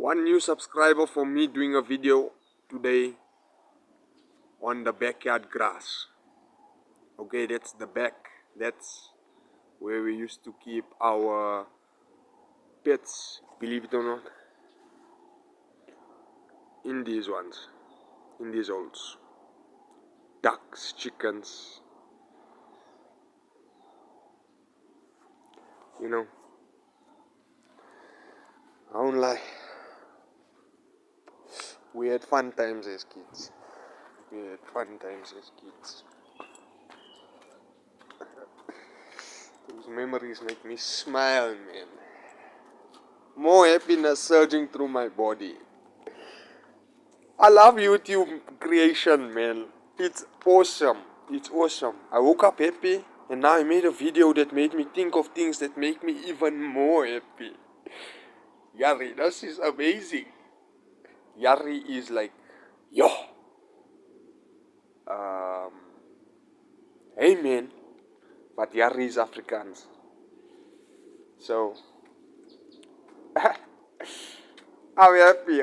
One new subscriber for me doing a video today on the backyard grass. Okay, that's the back. That's where we used to keep our pets, believe it or not. In these ones, in these holes. Ducks, chickens. You know, I won't lie. We had fun times as kids. We had fun times as kids. Those memories make me smile, man. More happiness surging through my body. I love YouTube creation, man. It's awesome. It's awesome. I woke up happy and now I made a video that made me think of things that make me even more happy. Yari, this is amazing. Yari is like, yo. Um, hey man. But Yari is Afrikaans. So, I'm happy.